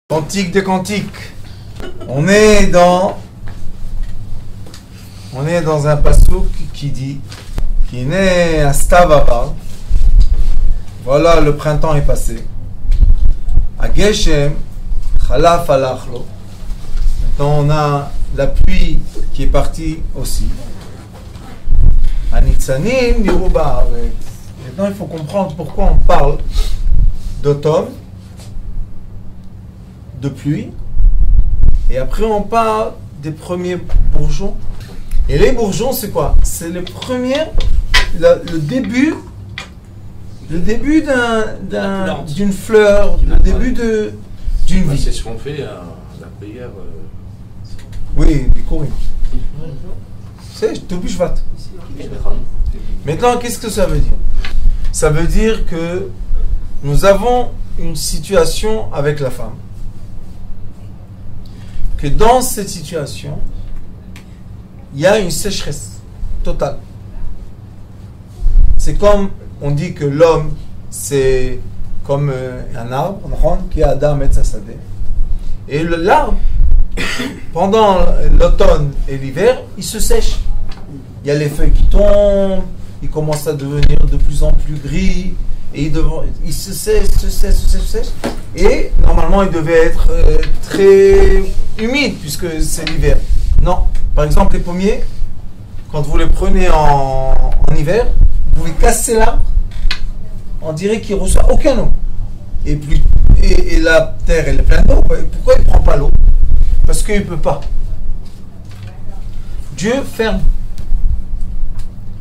Cantique des cantiques. On est dans un passouk qui dit qui naît à Stavava. Voilà, le printemps est passé. À Geshem, Chalaf alachlo. Maintenant on a la pluie qui est partie aussi. À Nitzanim, Niruba. Maintenant il faut comprendre pourquoi on parle d'automne, de pluie, et après on parle des premiers bourgeons. Et les bourgeons, c'est quoi? C'est le début d'une fleur, le début d'une vie. C'est ce qu'on fait à la prière. Oui, du Kourim. C'est Tobi Shvat. Maintenant, qu'est-ce que ça veut dire? Ça veut dire que nous avons une situation avec la femme. Que dans cette situation, il y a une sécheresse totale. C'est comme on dit que l'homme, c'est comme un arbre, qui a Adam et Tzasadeh. Et l'arbre, pendant l'automne et l'hiver, il se sèche. Il y a les feuilles qui tombent, il commence à devenir de plus en plus gris, et il se sèche. Et normalement, il devait être très humide, puisque c'est l'hiver. Non. Par exemple, les pommiers, quand vous les prenez en hiver, vous pouvez casser l'arbre, on dirait qu'il ne reçoit aucun eau. Et la terre, elle est pleine d'eau. Pourquoi il ne prend pas l'eau? Parce qu'il ne peut pas. Dieu ferme.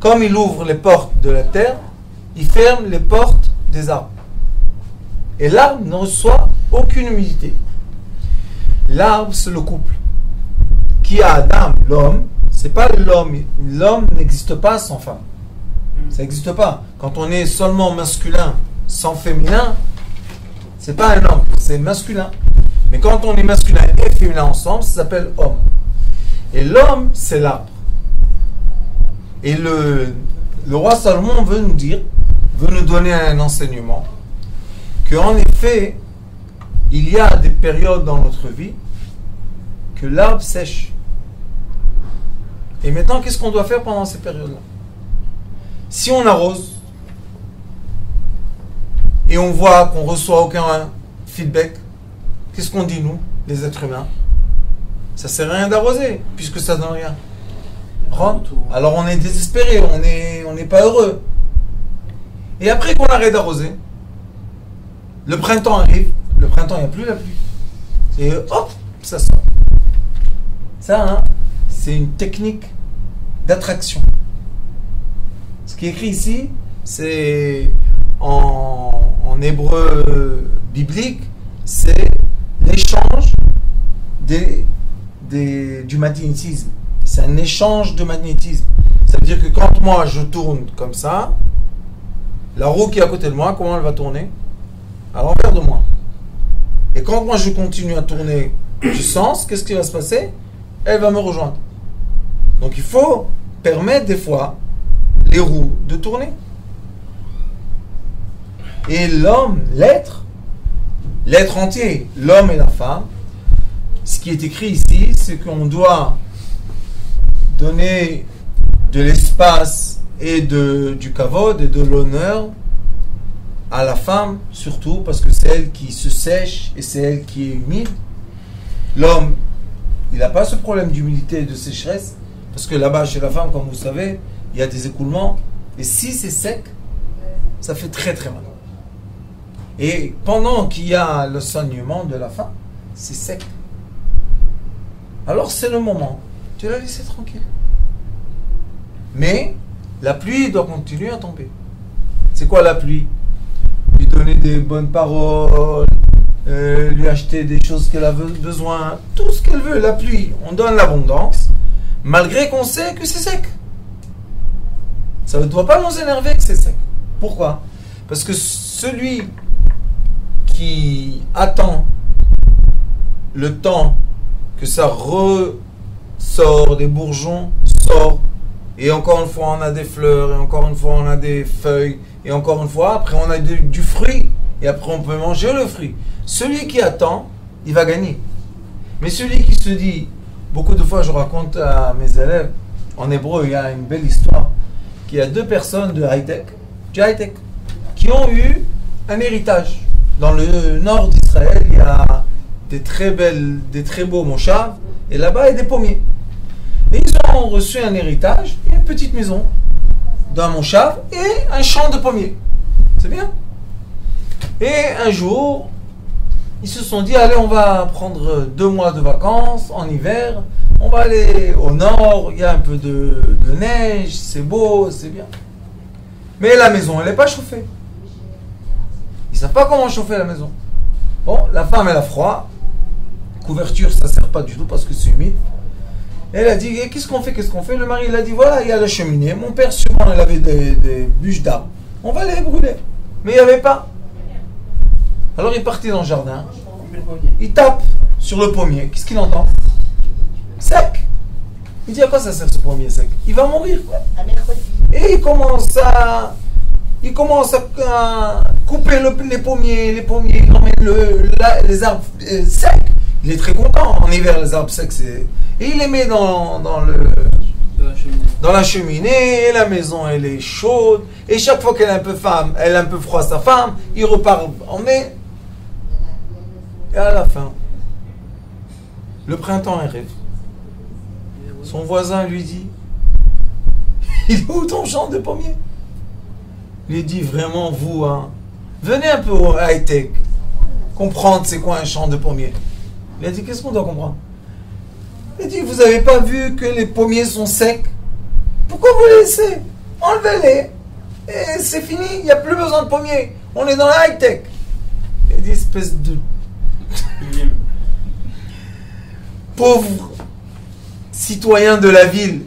Comme il ouvre les portes de la terre, il ferme les portes des arbres. Et l'arbre ne reçoit aucune humidité. L'arbre, c'est le couple. Qui a Adam, l'homme, c'est pas l'homme. L'homme n'existe pas sans femme. Ça n'existe pas. Quand on est seulement masculin, sans féminin, c'est pas un homme, c'est masculin. Mais quand on est masculin et féminin ensemble, ça s'appelle homme. Et l'homme, c'est l'arbre. Et le roi Salomon veut nous donner un enseignement, qu'en effet, il y a des périodes dans notre vie que l'arbre sèche. Et maintenant, qu'est-ce qu'on doit faire pendant ces périodes-là? Si on arrose et on voit qu'on ne reçoit aucun feedback, qu'est-ce qu'on dit, nous, les êtres humains? Ça ne sert à rien d'arroser, puisque ça ne donne rien. Alors on est désespéré, on n'est pas heureux. Et après qu'on arrête d'arroser, le printemps arrive, le printemps, il n'y a plus la pluie. Et hop, ça sort. Ça, c'est une technique d'attraction. Ce qui est écrit ici, c'est en hébreu biblique, c'est l'échange du magnétisme. C'est un échange de magnétisme. Ça veut dire que quand moi je tourne comme ça, la roue qui est à côté de moi, comment elle va tourner? À l'envers de moi. Et quand moi je continue à tourner du sens, qu'est-ce qui va se passer? Elle va me rejoindre. Donc il faut permettre des fois les roues de tourner. Et l'homme, l'être entier, l'homme et la femme, ce qui est écrit ici, c'est qu'on doit donner de l'espace et du kavod et de l'honneur à la femme, surtout parce que c'est elle qui se sèche et c'est elle qui est humide. L'homme, il n'a pas ce problème d'humidité et de sécheresse, parce que là-bas, chez la femme, comme vous savez, il y a des écoulements, et si c'est sec, ça fait très très mal. Et pendant qu'il y a le saignement de la femme, c'est sec. Alors c'est le moment, tu la laisses tranquille. Mais la pluie doit continuer à tomber. C'est quoi la pluie? Lui donner des bonnes paroles, lui acheter des choses qu'elle a besoin, tout ce qu'elle veut. La pluie, on donne l'abondance, malgré qu'on sait que c'est sec. Ça ne doit pas nous énerver que c'est sec. Pourquoi? Parce que celui qui attend le temps que ça ressort, des bourgeons sortent, et encore une fois on a des fleurs, et encore une fois on a des feuilles, et encore une fois après on a du fruit, et après on peut manger le fruit. Celui qui attend, il va gagner. Mais celui qui se dit, beaucoup de fois je raconte à mes élèves, en hébreu il y a une belle histoire, qu'il y a deux personnes du high-tech, qui ont eu un héritage. Dans le nord d'Israël, il y a des très beaux moshav, et là-bas il y a des pommiers. Et ils ont reçu un héritage, une petite maison, d'un moshav et un champ de pommiers. C'est bien. Et un jour, ils se sont dit, allez, on va prendre 2 mois de vacances en hiver, on va aller au nord, il y a un peu de neige, c'est beau, c'est bien. Mais la maison, elle n'est pas chauffée. Ils ne savent pas comment chauffer la maison. Bon, la femme, elle a froid, couverture, ça ne sert pas du tout parce que c'est humide. Elle a dit, qu'est-ce qu'on fait? Le mari, il a dit, voilà, il y a la cheminée. Mon père, souvent, il avait des bûches d'arbres. On va les brûler. Mais il n'y avait pas. Alors, il est parti dans le jardin. Il tape sur le pommier. Qu'est-ce qu'il entend? Sec. Il dit, à quoi ça sert ce pommier sec? Il va mourir. Et il commence à couper les pommiers. Il emmène les arbres secs. Il est très content. En hiver, les arbres secs, et il les met dans la cheminée, et la maison, elle est chaude. Et chaque fois qu'elle a un peu froid, sa femme, il repart en mai. Et à la fin, le printemps arrive. Son voisin lui dit, il est où ton champ de pommiers? Il dit, vraiment, vous, venez un peu au high-tech, comprendre c'est quoi un champ de pommiers. Il a dit, qu'est-ce qu'on doit comprendre? Il dit, vous n'avez pas vu que les pommiers sont secs? Pourquoi vous les laissez? Enlevez-les. Et c'est fini, il n'y a plus besoin de pommiers. On est dans la high-tech. Il dit, espèce de... pauvre citoyen de la ville.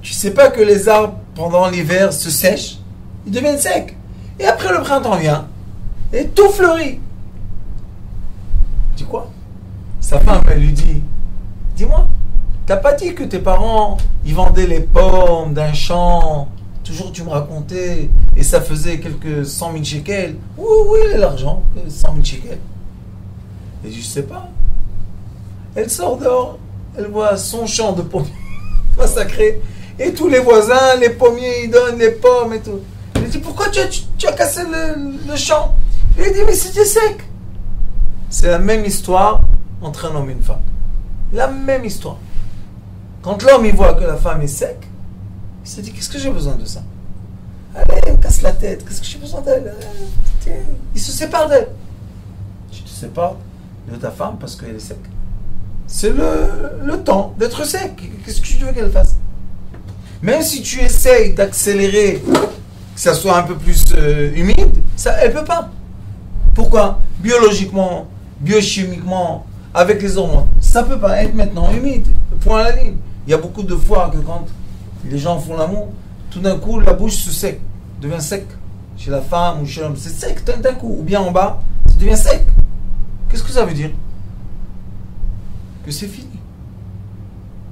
Tu sais pas que les arbres, pendant l'hiver, se sèchent? Ils deviennent secs. Et après, le printemps vient. Et tout fleurit. Tu dis quoi? Sa femme, elle lui dit, dis-moi, t'as pas dit que tes parents, ils vendaient les pommes d'un champ, toujours tu me racontais, et ça faisait quelques 100 000 shekels. Oui, l'argent, 100 000 shekels. Et je sais pas. Elle sort dehors, elle voit son champ de pommiers massacré, et tous les voisins, les pommiers, ils donnent les pommes et tout. Elle dit, pourquoi tu as cassé le champ? Il dit, mais c'était sec. C'est la même histoire entre un homme et une femme. La même histoire. Quand l'homme il voit que la femme est sec, il se dit, qu'est-ce que j'ai besoin de ça? Allez, elle me casse la tête, qu'est-ce que j'ai besoin d'elle? Il se sépare d'elle. Tu te sépares de ta femme parce qu'elle est sec. C'est le temps d'être sec. Qu'est-ce que tu veux qu'elle fasse? Même si tu essayes d'accélérer, que ça soit un peu plus humide, elle ne peut pas. Pourquoi? Biologiquement, biochimiquement, avec les hormones, ça ne peut pas être maintenant humide. Point à la ligne. Il y a beaucoup de fois que quand les gens font l'amour, tout d'un coup, la bouche se sec, devient sec. Chez la femme ou chez l'homme, c'est sec d'un coup. Ou bien en bas, ça devient sec. Qu'est-ce que ça veut dire? Que c'est fini.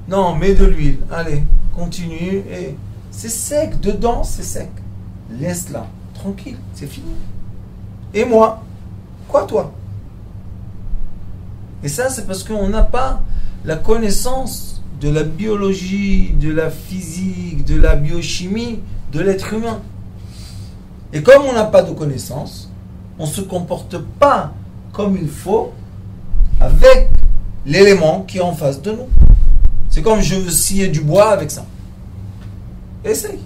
Non, mets de l'huile. Allez, continue. Et c'est sec. Dedans, c'est sec. Laisse-la. Tranquille. C'est fini. Et moi? Quoi, toi? Et ça, c'est parce qu'on n'a pas la connaissance de la biologie, de la physique, de la biochimie de l'être humain. Et comme on n'a pas de connaissance, on ne se comporte pas comme il faut avec l'élément qui est en face de nous. C'est comme je veux scier du bois avec ça. Essaye.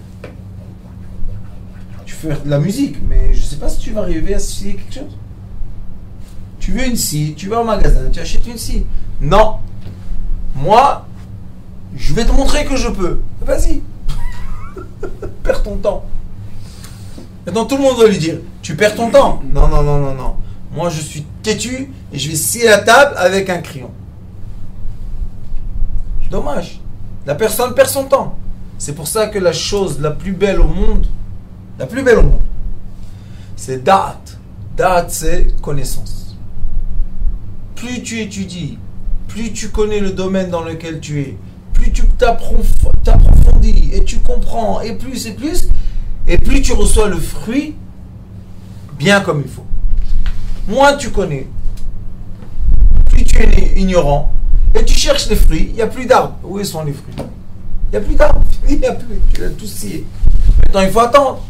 Tu fais de la musique, mais je ne sais pas si tu vas arriver à scier quelque chose. Tu veux une scie, tu vas au magasin, tu achètes une scie. Non. Moi, je vais te montrer que je peux. Vas-y. Perds ton temps. Maintenant, tout le monde va lui dire, tu perds ton temps. Non. Moi, je suis têtu et je vais scier la table avec un crayon. Dommage. La personne perd son temps. C'est pour ça que la chose la plus belle au monde, c'est da'at. Da'at, c'est connaissance. Plus tu étudies, plus tu connais le domaine dans lequel tu es, plus tu t'approfondis et tu comprends, et plus, et plus tu reçois le fruit bien comme il faut. Moins tu connais, tu es ignorant et tu cherches les fruits, il n'y a plus d'arbres. Où sont les fruits? Il n'y a plus d'arbres, il n'y a plus, tu as tout scié. Maintenant, il faut attendre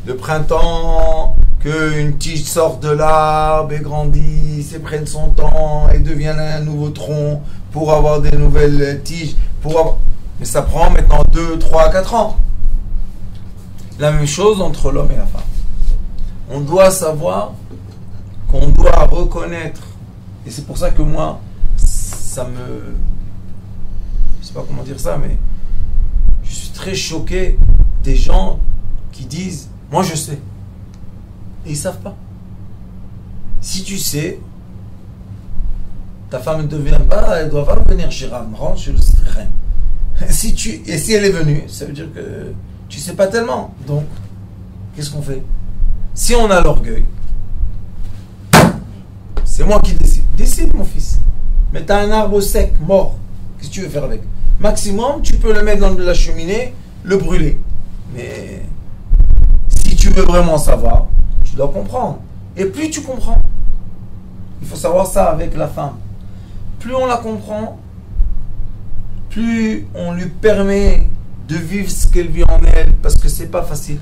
le printemps, qu'une tige sorte de l'arbre et grandisse et prenne son temps et devienne un nouveau tronc pour avoir des nouvelles tiges. Mais ça prend maintenant 2, 3, 4 ans. La même chose entre l'homme et la femme. On doit savoir qu'on doit reconnaître, et c'est pour ça que moi, ça me... Je sais pas comment dire ça, mais je suis très choqué des gens qui disent « Moi je sais ». Et ils ne savent pas. Si tu sais, ta femme ne devient pas, elle doit pas venir chez Ram, rentre chez le terrain. Et si elle est venue, ça veut dire que tu ne sais pas tellement. Donc, qu'est-ce qu'on fait? Si on a l'orgueil, c'est moi qui décide. Décide, mon fils. Mais tu as un arbre sec, mort. Qu'est-ce que tu veux faire avec? Maximum, tu peux le mettre dans de la cheminée, le brûler. Mais si tu veux vraiment savoir, tu dois comprendre. Et plus tu comprends, il faut savoir ça avec la femme. Plus on la comprend, plus on lui permet de vivre ce qu'elle vit en elle, parce que c'est pas facile.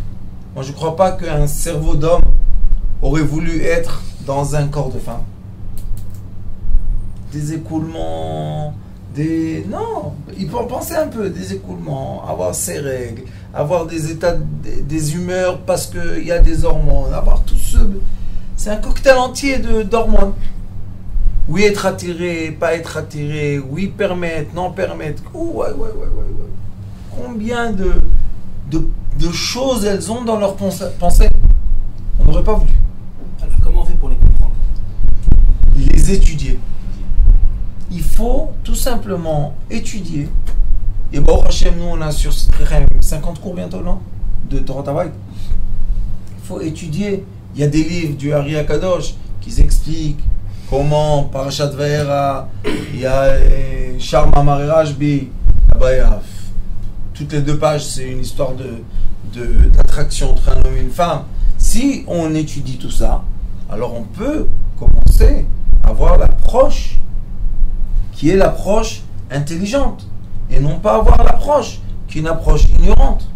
Moi, je ne crois pas qu'un cerveau d'homme aurait voulu être dans un corps de femme. Des écoulements, non, il faut penser un peu, des écoulements, avoir ses règles, avoir des états, des humeurs parce qu'il y a des hormones, avoir tout ce... C'est un cocktail entier d'hormones. Oui, être attiré, pas être attiré, oui, permettre, non permettre. Oh, ouais. Combien de choses elles ont dans leur pensée. On n'aurait pas voulu. Alors, comment on fait pour les comprendre? Les étudier. Il faut tout simplement étudier. Et bon, Hachem, nous on a sur 50 cours bientôt, non? De Torah Tavaï. Il faut étudier. Il y a des livres du Ari Akadosh qui expliquent comment Parashat Vayera, il y a Sharma Marerashbi, là-bas il y a toutes les 2 pages, c'est une histoire d'attraction entre un homme et une femme. Si on étudie tout ça, alors on peut commencer à avoir l'approche qui est l'approche intelligente et non pas avoir l'approche qui est une approche ignorante.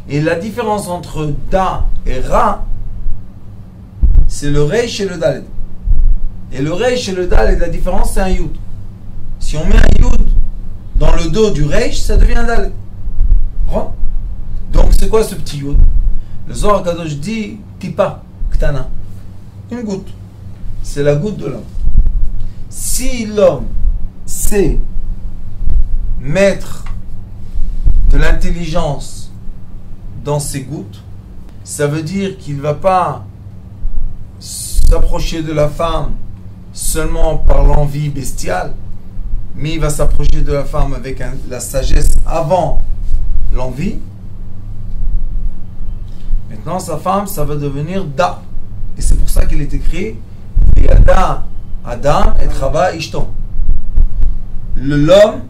Et la différence entre Da et Ra, c'est le Reish et le Daled. Et le Reish et le Daled, la différence, c'est un Yud. Si on met un Yud dans le dos du Reish, ça devient un Daled. Donc, c'est quoi ce petit Yud? Le Zohar Kadosh dit Tipa, Ktana. Une goutte. C'est la goutte de l'homme. Si l'homme sait mettre de l'intelligence dans ses gouttes, ça veut dire qu'il ne va pas s'approcher de la femme seulement par l'envie bestiale, mais il va s'approcher de la femme avec la sagesse avant l'envie. Maintenant, sa femme, ça va devenir Da. Et c'est pour ça qu'il est écrit Yada Adam et Chava Ishton. L'homme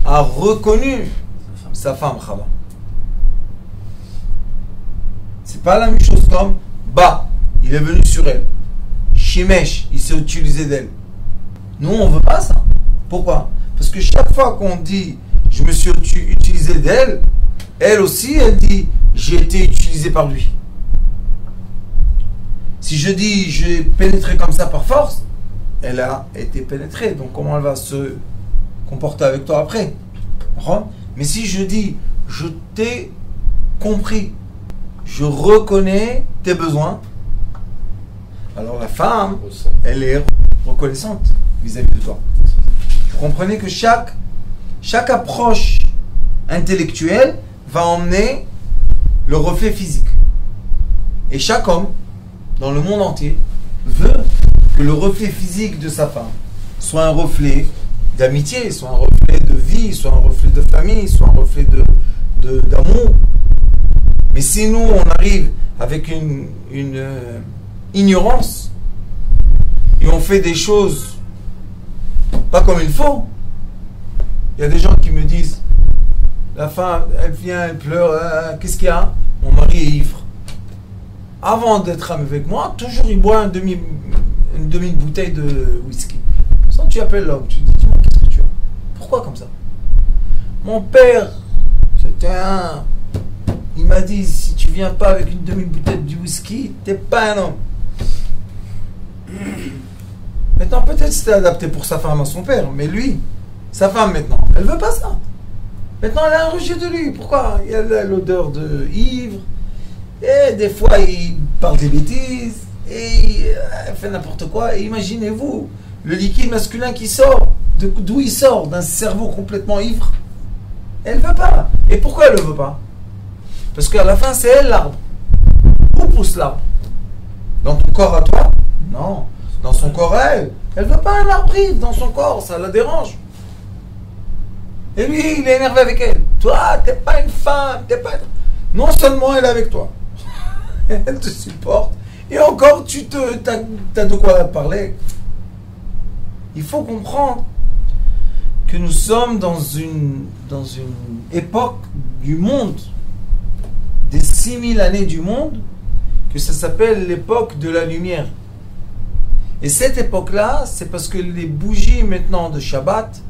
a reconnu sa femme Chava. C'est pas la même chose comme Ba, il est venu sur elle. Shimesh, il s'est utilisé d'elle. Nous, on veut pas ça. Pourquoi? Parce que chaque fois qu'on dit je me suis utilisé d'elle, elle aussi, elle dit j'ai été utilisé par lui. Si je dis j'ai pénétré comme ça par force, elle a été pénétrée. Donc comment elle va se comporter avec toi après? Mais si je dis je t'ai compris, je reconnais tes besoins, alors la femme, elle est reconnaissante vis-à-vis de toi. Vous comprenez que chaque approche intellectuelle va emmener le reflet physique. Et chaque homme, dans le monde entier, veut que le reflet physique de sa femme soit un reflet d'amitié, soit un reflet de vie, soit un reflet de famille, soit un reflet d'amour. Mais si nous, on arrive avec une ignorance et on fait des choses pas comme il faut, il y a des gens qui me disent la femme, elle vient, elle pleure, qu'est-ce qu'il y a? Mon mari est ivre. Avant d'être avec moi, toujours il boit une demi-bouteille de whisky. Sans tu appelles l'homme, tu dis, dis-moi, qu'est-ce que tu as? Pourquoi comme ça? Mon père, c'était un... Il m'a dit, si tu viens pas avec une demi-bouteille de whisky, t'es pas un homme. Maintenant, peut-être c'était adapté pour sa femme à son père, mais lui, sa femme maintenant, elle veut pas ça. Maintenant, elle a un rejet de lui. Pourquoi? Il y a l'odeur de ivre, et des fois, il parle des bêtises, et il fait n'importe quoi. Et imaginez-vous, le liquide masculin qui sort, d'où il sort? D'un cerveau complètement ivre. Elle veut pas. Et pourquoi elle ne veut pas? Parce qu'à la fin, c'est elle l'arbre. Où pousse l'arbre? Dans ton corps à toi? Non. Dans son corps à elle. Elle veut pas un arbre ivre dans son corps, ça la dérange. Et lui, il est énervé avec elle. Toi, t'es pas une femme, t'es pas... Non seulement elle est avec toi, elle te supporte, et encore t'as de quoi parler. Il faut comprendre que nous sommes dans une époque du monde, des 6000 années du monde, que ça s'appelle l'époque de la lumière. Et cette époque-là, c'est parce que les bougies maintenant de Shabbat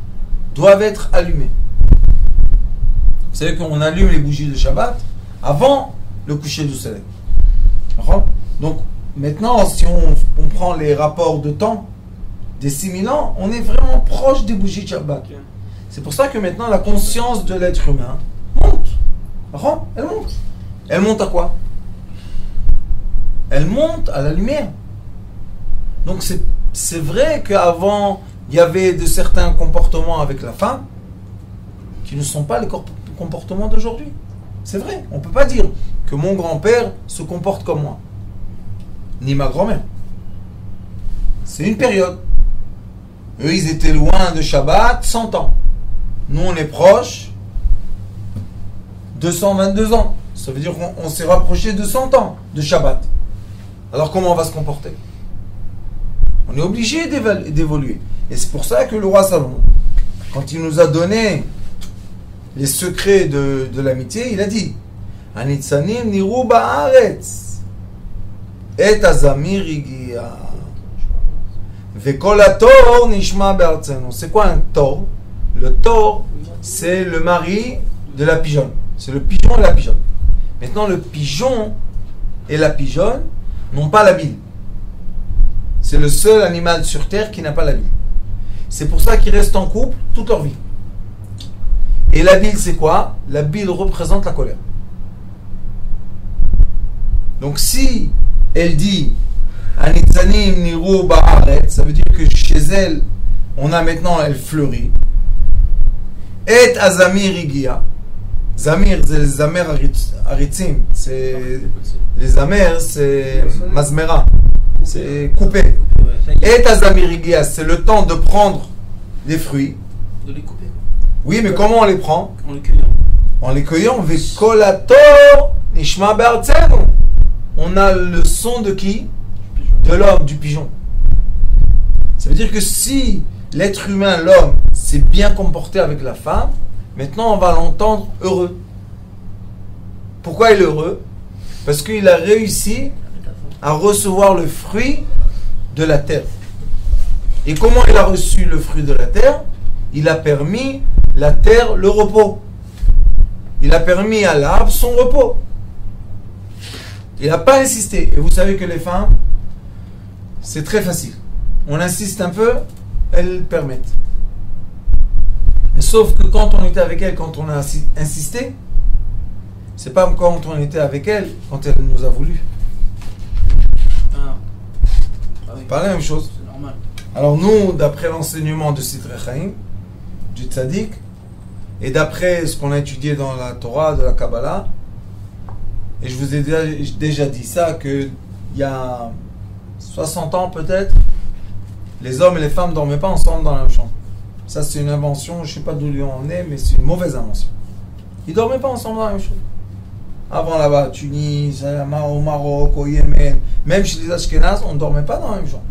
doivent être allumées. Vous savez qu'on allume les bougies de Shabbat avant le coucher du soleil. Donc maintenant, si on prend les rapports de temps des 6000 ans, on est vraiment proche des bougies de Shabbat. C'est pour ça que maintenant la conscience de l'être humain monte. Elle monte. Elle monte à quoi? Elle monte à la lumière. Donc c'est vrai qu'avant, il y avait de certains comportements avec la femme qui ne sont pas les comportements d'aujourd'hui. C'est vrai. On ne peut pas dire que mon grand-père se comporte comme moi. Ni ma grand-mère. C'est une période. Eux, ils étaient loin de Shabbat 100 ans. Nous, on est proches 222 ans. Ça veut dire qu'on s'est rapproché de 100 ans de Shabbat. Alors comment on va se comporter? On est obligé d'évoluer. Et c'est pour ça que le roi Salomon, quand il nous a donné les secrets de l'amitié, il a dit Anitzanim niru ba'aretz et azamir igia vekol hator nishma be'artzenu. C'est quoi un tor? Le tor, c'est le mari de la pigeonne. C'est le pigeon et la pigeonne. Maintenant, le pigeon et la pigeonne n'ont pas la bile. C'est le seul animal sur Terre qui n'a pas la bile. C'est pour ça qu'ils restent en couple toute leur vie. Et la bile, c'est quoi? La bile représente la colère. Donc si elle dit Anitzanim niru ba'aret, ça veut dire que chez elle, on a maintenant, elle fleurit. Et azamir igia. Zamir, c'est les amers aritzim. C'est les amers, c'est mazmera. C'est coupé. Et azamir igia, c'est le temps de prendre les fruits. De les couper. Oui, mais comment on les prend? En les cueillant. En les cueillant, vekolato nishma be'artzenu. On a le son de qui? De l'homme, du pigeon. Ça veut dire que si l'être humain, l'homme, s'est bien comporté avec la femme, maintenant on va l'entendre heureux. Pourquoi il est heureux? Parce qu'il a réussi à recevoir le fruit de la terre. Et comment il a reçu le fruit de la terre? Il a permis la terre le repos. Il a permis à l'arbre son repos. Il n'a pas insisté. Et vous savez que les femmes, c'est très facile. On insiste un peu, elles permettent. Mais sauf que quand on était avec elle, quand on a insisté, c'est pas quand on était avec elle, quand elle nous a voulu. Ah oui. Pas la même chose. C'est normal. Alors nous, d'après l'enseignement de Sidrei Chaim, du Tzaddik, et d'après ce qu'on a étudié dans la Torah, de la Kabbalah, et je vous ai déjà dit ça, qu'il y a 60 ans peut-être, les hommes et les femmes ne dormaient pas ensemble dans la même chambre. Ça c'est une invention, je ne sais pas d'où il en est, mais c'est une mauvaise invention. Ils ne dormaient pas ensemble dans la même chambre. Avant là-bas, à Tunis, au Maroc, au Yémen, même chez les Ashkénazes, on ne dormait pas dans la même chambre.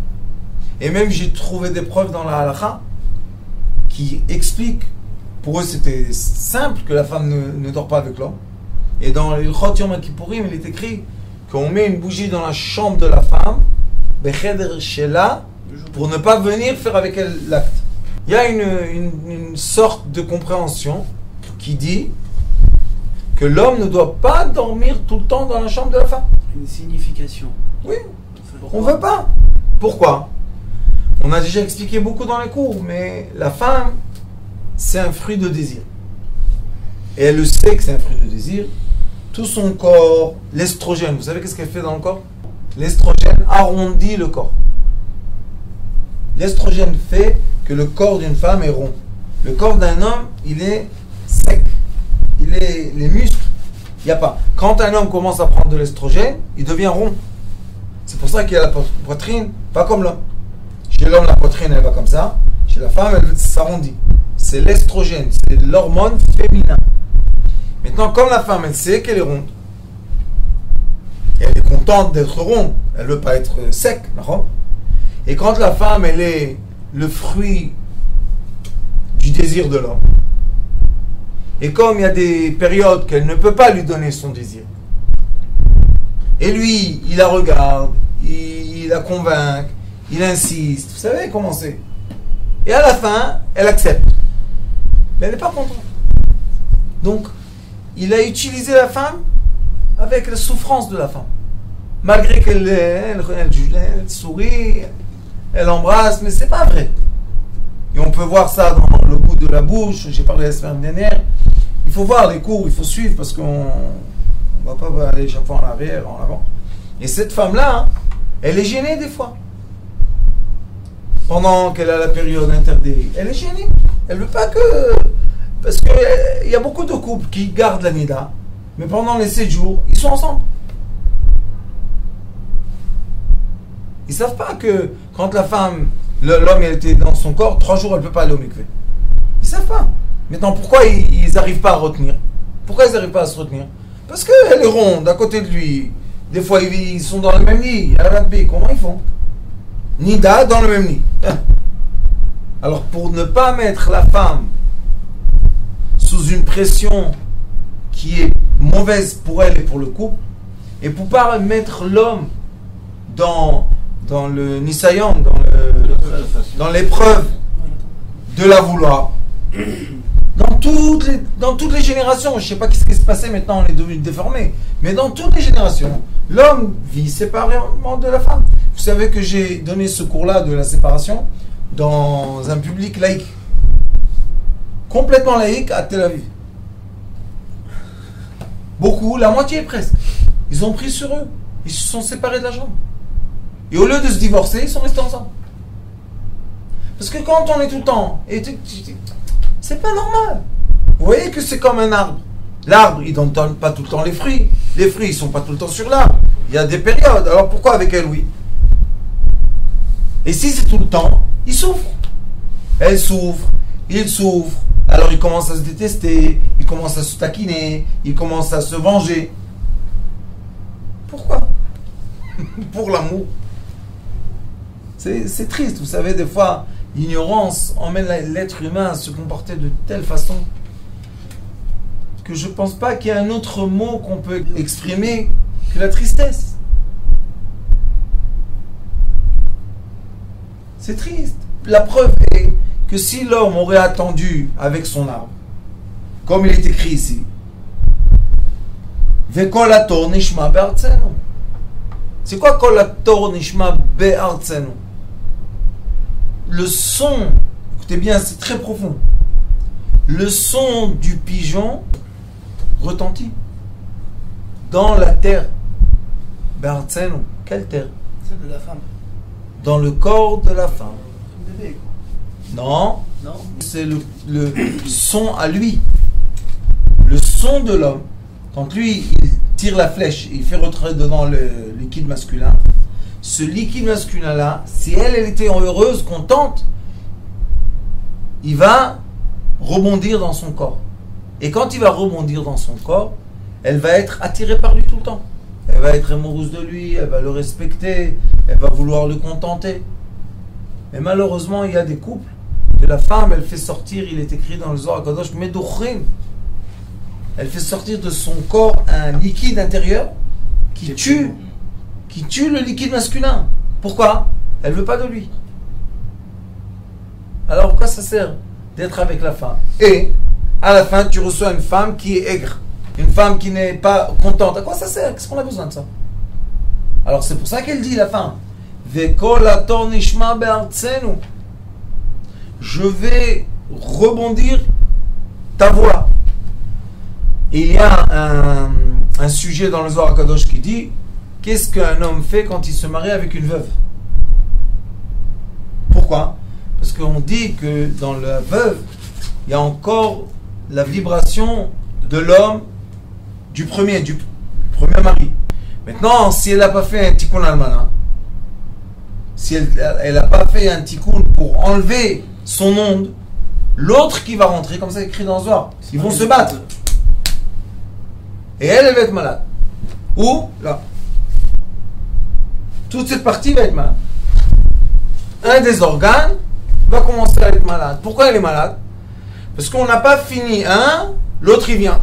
Et même j'ai trouvé des preuves dans la halakha qui expliquent, pour eux c'était simple que la femme ne dort pas avec l'homme. Et dans le Chot Yom Kippourim, il est écrit qu'on met une bougie dans la chambre de la femme Becheder Shela, pour ne pas venir faire avec elle l'acte. Il y a une sorte de compréhension qui dit que l'homme ne doit pas dormir tout le temps dans la chambre de la femme. Une signification. Oui, Pourquoi? on ne veut pas. Pourquoi? On a déjà expliqué beaucoup dans les cours, mais la femme, c'est un fruit de désir. Et elle le sait que c'est un fruit de désir. Tout son corps, l'estrogène, vous savez qu'est-ce qu'elle fait dans le corps? L'estrogène arrondit le corps. L'estrogène fait que le corps d'une femme est rond. Le corps d'un homme, il est sec. Les muscles, il n'y a pas. Quand un homme commence à prendre de l'estrogène, il devient rond. C'est pour ça qu'il a la poitrine, pas comme l'homme. Chez l'homme, la poitrine, elle va comme ça. Chez la femme, elle s'arrondit. C'est l'estrogène, c'est l'hormone féminin. Maintenant, comme la femme, elle sait qu'elle est ronde, et elle est contente d'être ronde, elle ne veut pas être sec, d'accord? Et quand la femme, elle est le fruit du désir de l'homme, et comme il y a des périodes qu'elle ne peut pas lui donner son désir, et lui, il la regarde, il la convainc, il insiste, vous savez comment c'est. Et à la fin, elle accepte. Mais elle n'est pas contente. Donc, il a utilisé la femme avec la souffrance de la femme. Malgré qu'elle sourit, elle embrasse, mais c'est pas vrai. Et on peut voir ça dans le goût de la bouche. J'ai parlé la semaine dernière. Il faut voir les cours, il faut suivre parce qu'on ne va pas aller chaque fois en arrière, en avant. Et cette femme-là, elle est gênée des fois. Pendant qu'elle a la période interdite, elle est gênée. Elle ne veut pas que... Parce qu'il y a beaucoup de couples qui gardent la nida, mais pendant les 7 jours, ils sont ensemble. Ils ne savent pas que quand la femme, l'homme était dans son corps, 3 jours, elle ne peut pas aller au mikvé. Ils ne savent pas. Maintenant, pourquoi ils n'arrivent pas à retenir? Pourquoi ils n'arrivent pas à se retenir? Parce qu'elle est ronde, à côté de lui. Des fois, ils sont dans le même lit. À la B, comment ils font? Nida dans le même lit. Alors, pour ne pas mettre la femme sous une pression qui est mauvaise pour elle et pour le couple, et pour ne pas mettre l'homme dans le nisayon, dans l'épreuve de la vouloir, dans toutes les générations, je ne sais pas ce qui se passait maintenant, on est devenu déformé, mais dans toutes les générations, l'homme vit séparément de la femme. Vous savez que j'ai donné ce cours-là de la séparation dans un public laïque, complètement laïque à Tel Aviv. Beaucoup, la moitié presque, ils ont pris sur eux, ils se sont séparés de la jambe. Et au lieu de se divorcer, ils sont restés ensemble. Parce que quand on est tout le temps, c'est pas normal. Vous voyez que c'est comme un arbre. L'arbre, il ne donne pas tout le temps les fruits. Les fruits, ils ne sont pas tout le temps sur l'arbre. Il y a des périodes. Alors pourquoi avec elle, oui? Et si c'est tout le temps, il souffre. Elle souffre, il souffre. Alors il commence à se détester, il commence à se taquiner, il commence à se venger. Pourquoi? Pour l'amour. C'est triste, vous savez, des fois, l'ignorance emmène l'être humain à se comporter de telle façon que je ne pense pas qu'il y ait un autre mot qu'on peut exprimer que la tristesse. C'est triste. La preuve est que si l'homme aurait attendu avec son arbre, comme il est écrit ici, Vekol hator nishma be'artzenu. C'est quoi Kol hator nishma be'artzenu? Le son, écoutez bien, c'est très profond. Le son du pigeon retentit dans la terre. Be'artzenu, quelle terre? Celle de la femme. Dans le corps de la femme. Comme bébé, quoi. Non, Non. c'est le son à lui. Le son de l'homme. Quand lui, il tire la flèche et il fait rentrer dedans le liquide masculin, ce liquide masculin-là, si elle était heureuse, contente, il va rebondir dans son corps. Et quand il va rebondir dans son corps, elle va être attirée par lui tout le temps. Elle va être amoureuse de lui, elle va le respecter, elle va vouloir le contenter. Mais malheureusement, il y a des couples que la femme, elle fait sortir, il est écrit dans le Zohar HaKadosh, Meduchrim. Elle fait sortir de son corps un liquide intérieur qui tue le liquide masculin. Pourquoi? Elle ne veut pas de lui. Alors pourquoi ça sert d'être avec la femme? Et à la fin, tu reçois une femme qui est aigre, une femme qui n'est pas contente. À quoi ça sert? Qu'est-ce qu'on a besoin de ça? Alors c'est pour ça qu'elle dit la femme, Vekol ator nishma be'artzenu. Je vais rebondir ta voix. Et il y a un sujet dans le Zohar HaKadosh qui dit, qu'est-ce qu'un homme fait quand il se marie avec une veuve? Pourquoi? Parce qu'on dit que dans la veuve, il y a encore la vibration de l'homme du premier mari. Maintenant, si elle n'a pas fait un tikkun almana, si elle n'a pas fait un tikkun pour enlever son onde, l'autre qui va rentrer, comme ça écrit dans le Zohar, ils vont se battre. Et elle va être malade. Ou là. Toute cette partie va être malade. Un des organes va commencer à être malade. Pourquoi elle est malade? Parce qu'on n'a pas fini un, l'autre il vient.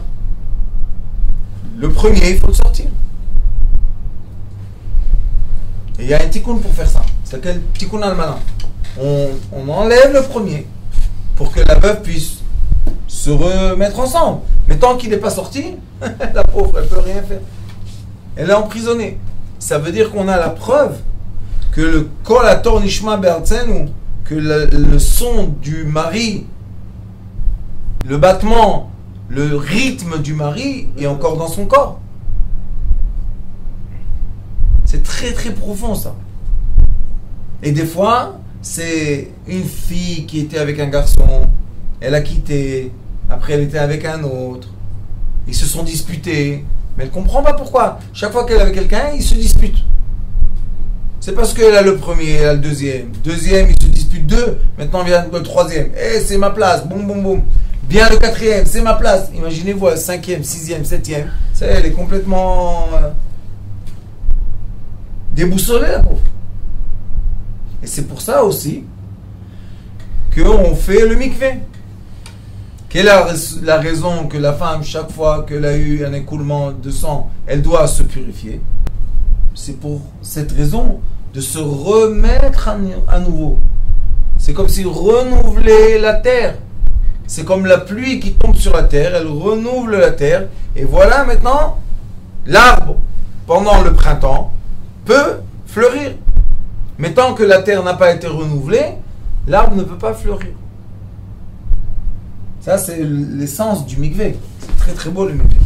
Le premier, il faut le sortir. Et il y a un tikkun pour faire ça. C'est s'appelle tikkun almana. On enlève le premier pour que la veuve puisse se remettre ensemble. Mais tant qu'il n'est pas sorti, la pauvre, elle ne peut rien faire. Elle est emprisonnée. Ça veut dire qu'on a la preuve que le kol ator nishma be'artzenu, que le son du mari, le battement, le rythme du mari est encore dans son corps. C'est très très profond ça. Et des fois, c'est une fille qui était avec un garçon, elle a quitté, après elle était avec un autre, ils se sont disputés, mais elle ne comprend pas pourquoi. Chaque fois qu'elle est avec quelqu'un, ils se disputent. C'est parce qu'elle a le premier, elle a le deuxième. Deuxième, ils se disputent deux, maintenant vient le troisième. Eh, c'est ma place, boum boum boum. Bien le quatrième, c'est ma place. Imaginez-vous, la cinquième, sixième, septième. Ça, elle est complètement déboussolée, la pauvre. Et c'est pour ça aussi qu'on fait le mikvé. Quelle est la raison que la femme, chaque fois qu'elle a eu un écoulement de sang, elle doit se purifier? C'est pour cette raison de se remettre à nouveau. C'est comme si renouveler la terre. C'est comme la pluie qui tombe sur la terre, elle renouvelle la terre. Et voilà maintenant, l'arbre, pendant le printemps, peut fleurir. Mais tant que la terre n'a pas été renouvelée, l'arbre ne peut pas fleurir. Ça, c'est l'essence du mikvé. C'est très très beau le mikvé.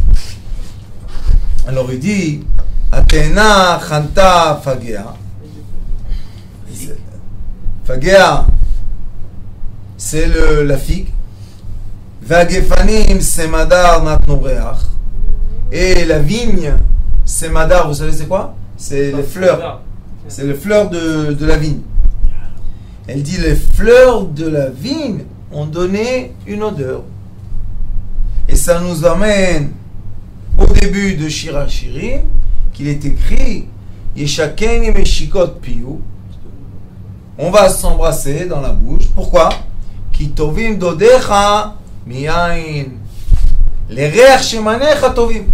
Alors il dit, Atena chanta fagea. Fagea, c'est la figue. Vagefanim semadar natnoreach. Et la vigne, semadar, vous savez c'est quoi? C'est les fleurs. C'est les fleurs de la vigne. Elle dit les fleurs de la vigne ont donné une odeur. Et ça nous amène au début de Shir HaShirim, qu'il est écrit Yeshaken yemeshikot piyu. On va s'embrasser dans la bouche. Pourquoi? Ki tovim dodecha miyain. Les reach shemanecha tovim.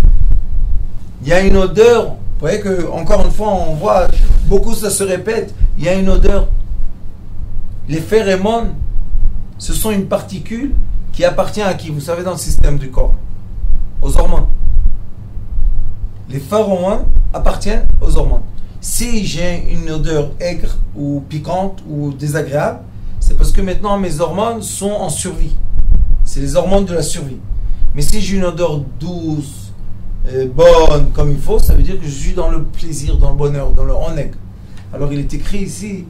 Il y a une odeur. Vous voyez que, encore une fois, on voit, beaucoup ça se répète, il y a une odeur. Les phéromones, ce sont une particule qui appartient à qui? Vous savez, dans le système du corps, aux hormones. Les phéromones appartiennent aux hormones. Si j'ai une odeur aigre ou piquante ou désagréable, c'est parce que maintenant mes hormones sont en survie. C'est les hormones de la survie. Mais si j'ai une odeur douce, bonne, comme il faut, ça veut dire que je suis dans le plaisir, dans le bonheur, dans le oneg. Alors il est écrit ici,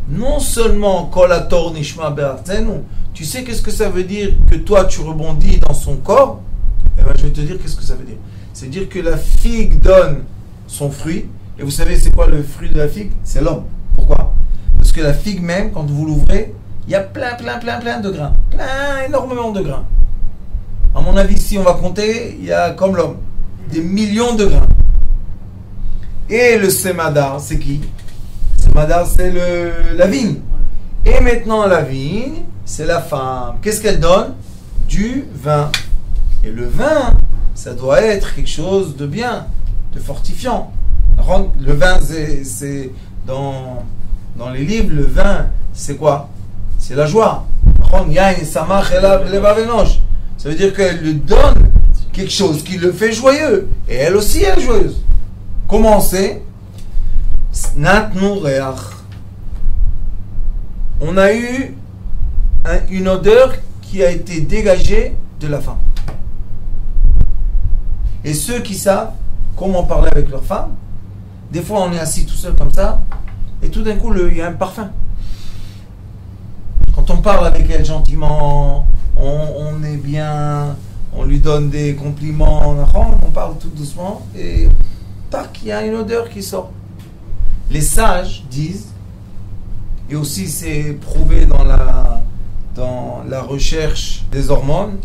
non seulement Kol Ator Nishma Be'artzenu, tu sais qu'est-ce que ça veut dire que toi tu rebondis dans son corps? Eh bien, je vais te dire qu'est-ce que ça veut dire. C'est dire que la figue donne son fruit, et vous savez c'est quoi le fruit de la figue? C'est l'homme. Pourquoi? Parce que la figue même, quand vous l'ouvrez, il y a plein de grains. Énormément de grains. À mon avis, si on va compter, il y a comme l'homme, des millions de grains. Et le semadar, c'est qui? Le semadar, c'est la vigne. Et maintenant, la vigne, c'est la femme. Qu'est-ce qu'elle donne? Du vin. Et le vin, ça doit être quelque chose de bien, de fortifiant. Le vin, c'est dans les livres, le vin, c'est quoi? C'est la joie. Ça veut dire qu'elle lui donne quelque chose qui le fait joyeux. Et elle aussi est joyeuse. Comment c'est? On a eu une odeur qui a été dégagée de la femme. Et ceux qui savent comment parler avec leur femme, des fois on est assis tout seul comme ça, et tout d'un coup il y a un parfum. Quand on parle avec elle gentiment, on est bien, on lui donne des compliments, on parle tout doucement, et tac, il y a une odeur qui sort. Les sages disent, et aussi c'est prouvé dans la recherche des hormones,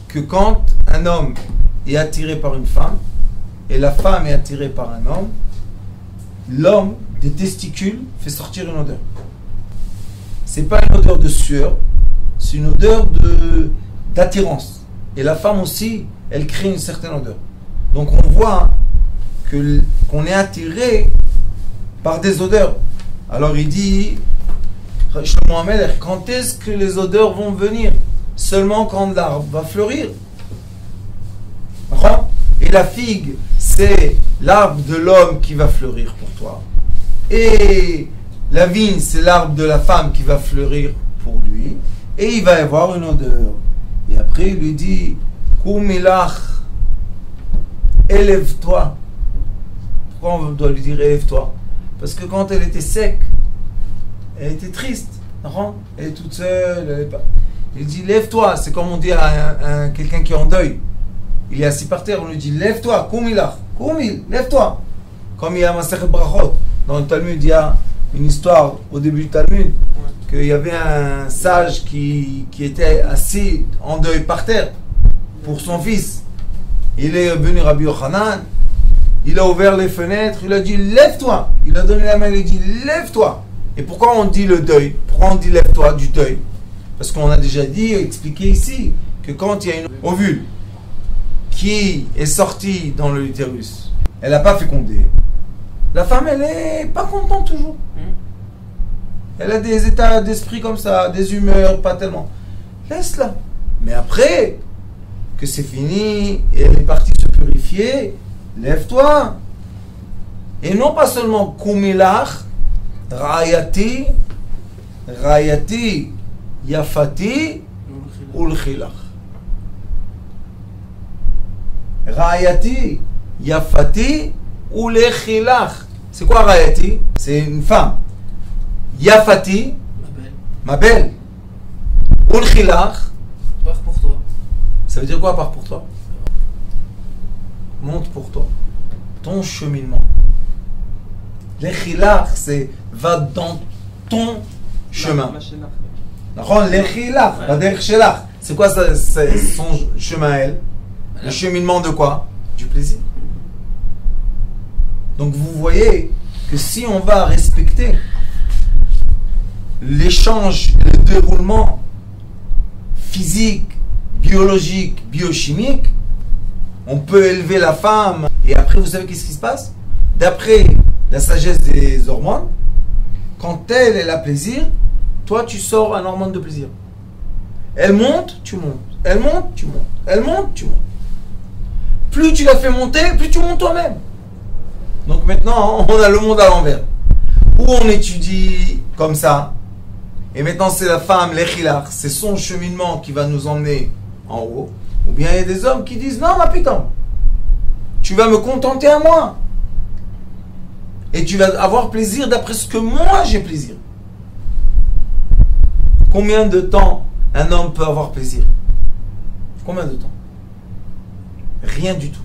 que quand un homme est attiré par une femme, et la femme est attirée par un homme, l'homme, des testicules, fait sortir une odeur. C'est pas une odeur de sueur, c'est une odeur d'attirance. Et la femme aussi, elle crée une certaine odeur. Donc on voit qu'on est attiré par des odeurs. Alors il dit, Mohamed, quand est-ce que les odeurs vont venir? Seulement quand l'arbre va fleurir. Et la figue, c'est l'arbre de l'homme qui va fleurir pour toi. Et la vigne, c'est l'arbre de la femme qui va fleurir pour lui. Et il va y avoir une odeur. Et après, il lui dit, Koumilach, élève-toi. Pourquoi on doit lui dire élève-toi? Parce que quand elle était sec, elle était triste. Elle est toute seule. Elle est pas... Il dit, lève-toi. C'est comme on dit à quelqu'un qui est en deuil. Il est assis par terre, on lui dit, lève-toi, Koumilach, Koumil, lève-toi. Comme il y a Masechet Brachot, dans le Talmud, il y a une histoire au début du Talmud, qu'il y avait un sage qui était assis en deuil par terre pour son fils. Il est venu Rabbi Yochanan, il a ouvert les fenêtres, il a dit, lève-toi. Il a donné la main, il a dit, lève-toi. Et pourquoi on dit le deuil? Pourquoi on dit lève-toi du deuil? Parce qu'on a déjà dit, expliqué ici, que quand il y a une ovule qui est sortie dans l'utérus, elle n'a pas fécondé, la femme, elle n'est pas contente toujours. Elle a des états d'esprit comme ça, des humeurs, pas tellement. Laisse-la. Mais après, que c'est fini, et elle est partie se purifier, lève-toi. Et non pas seulement Koumilach, Rayati, Yafati, Ulchilach. Rayati, Yafati, Ulchilach. C'est quoi Rayati? C'est une femme. Yafati, ma belle. Ulchilach, part pour toi. ça veut dire quoi part pour toi? Monte pour toi. Ton cheminement. L'echilach, c'est va dans ton chemin. L'echilach, la shelach. C'est quoi ça, c'est son chemin à elle? Le cheminement de quoi? Du plaisir. Donc vous voyez que si on va respecter l'échange, le déroulement physique, biologique, biochimique, on peut élever la femme. Et après, vous savez qu'est-ce qui se passe? D'après la sagesse des hormones, quand elle a plaisir, toi tu sors un hormone de plaisir. Elle monte, tu montes. Elle monte, tu montes. Elle monte, tu montes. Plus tu la fais monter, plus tu montes toi-même. Donc maintenant, on a le monde à l'envers. Où on étudie comme ça. Et maintenant, c'est la femme, l'echilach, c'est son cheminement qui va nous emmener en haut. Ou bien il y a des hommes qui disent, non, ma putain, tu vas me contenter à moi. Et tu vas avoir plaisir d'après ce que moi j'ai plaisir. Combien de temps un homme peut avoir plaisir? Combien de temps? Rien du tout.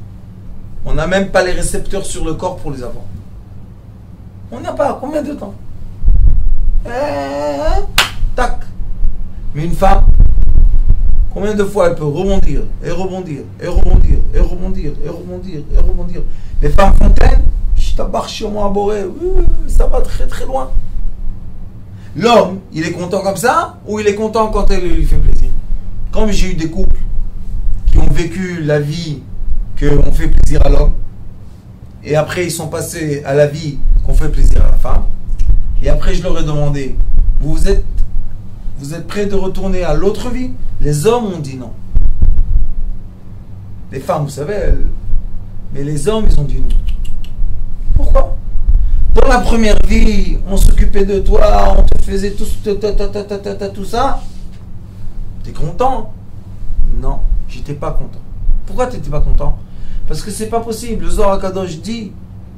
On n'a même pas les récepteurs sur le corps pour les avoir. On n'a pas. Combien de temps? Tac. Mais une femme, combien de fois elle peut rebondir, et rebondir, et rebondir, et rebondir, et rebondir, et rebondir. Les femmes fontaines, ça va très très loin. L'homme, il est content comme ça, ou il est content quand elle lui fait plaisir? Comme j'ai eu des couples qui ont vécu la vie qu'on fait plaisir à l'homme, Et après, ils sont passés à la vie qu'on fait plaisir à la femme. Et après, je leur ai demandé, vous êtes prêts de retourner à l'autre vie? Les hommes ont dit non. Les femmes, vous savez, mais les hommes, ils ont dit non. Pourquoi? Dans la première vie, on s'occupait de toi, on te faisait tout ça. T'es content? Non, j'étais pas content. Pourquoi t'étais pas content? Parce que c'est pas possible. Le Zohar HaKadosh dit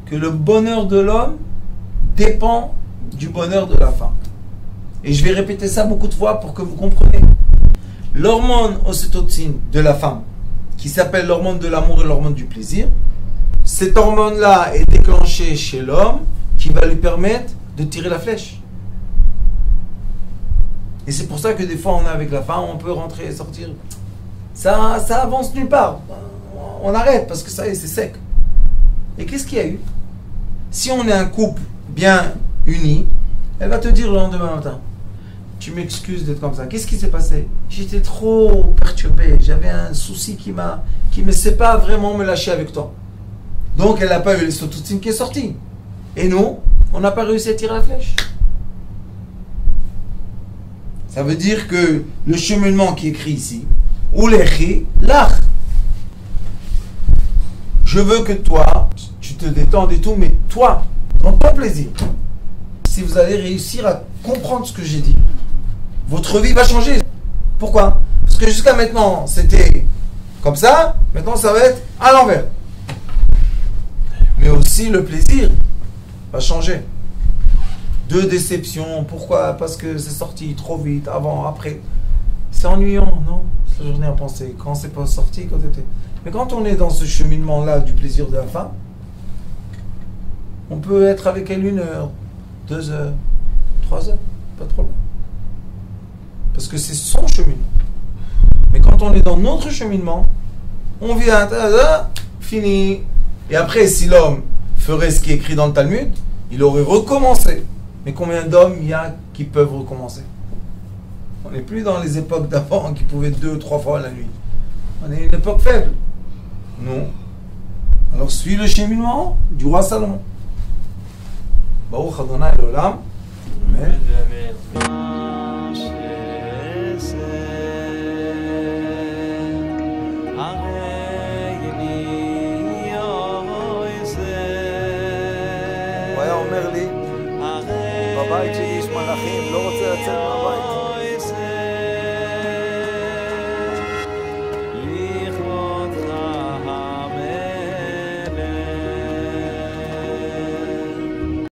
que le bonheur de l'homme dépend du bonheur de la femme. Et je vais répéter ça beaucoup de fois pour que vous compreniez. L'hormone ocytocine de la femme, qui s'appelle l'hormone de l'amour et l'hormone du plaisir, cette hormone-là est déclenchée chez l'homme qui va lui permettre de tirer la flèche. Et c'est pour ça que des fois on est avec la femme, on peut rentrer et sortir. Ça avance nulle part. On arrête parce que ça y est, c'est sec. Et qu'est-ce qu'il y a eu? Si on est un couple bien uni, elle va te dire le lendemain matin, tu m'excuses d'être comme ça. Qu'est-ce qui s'est passé? J'étais trop perturbé. J'avais un souci qui me sait pas vraiment me lâcher avec toi. Donc elle n'a pas eu l'ocytocine qui est sortie. Et nous, on n'a pas réussi à tirer la flèche. Ça veut dire que le cheminement qui est écrit ici, ou l'écrit, l'art. Je veux que toi, tu te détendes et tout, mais toi, dans ton plaisir, si vous allez réussir à comprendre ce que j'ai dit, votre vie va changer. Pourquoi? Parce que jusqu'à maintenant, c'était comme ça, maintenant ça va être à l'envers. Mais aussi le plaisir va changer. Deux déceptions, pourquoi? Parce que c'est sorti trop vite, avant, après. C'est ennuyant, non? C'est la journée à penser. Quand c'est pas sorti, quand c'était... Mais quand on est dans ce cheminement-là du plaisir de la femme, on peut être avec elle 1 heure, 2 heures, 3 heures, pas de problème. Parce que c'est son cheminement. Mais quand on est dans notre cheminement, on vient, fini. Et après, si l'homme ferait ce qui est écrit dans le Talmud, il aurait recommencé. Mais combien d'hommes il y a qui peuvent recommencer? On n'est plus dans les époques d'avant qui pouvaient 2 ou 3 fois la nuit. On est une époque faible. Non. Alors suis le cheminement du roi Salomon. Baruch Adonai l'olam. Amen. הוא היה אומר לי, בבית שלי יש מלאכים, לא רוצה לצאת מהבית.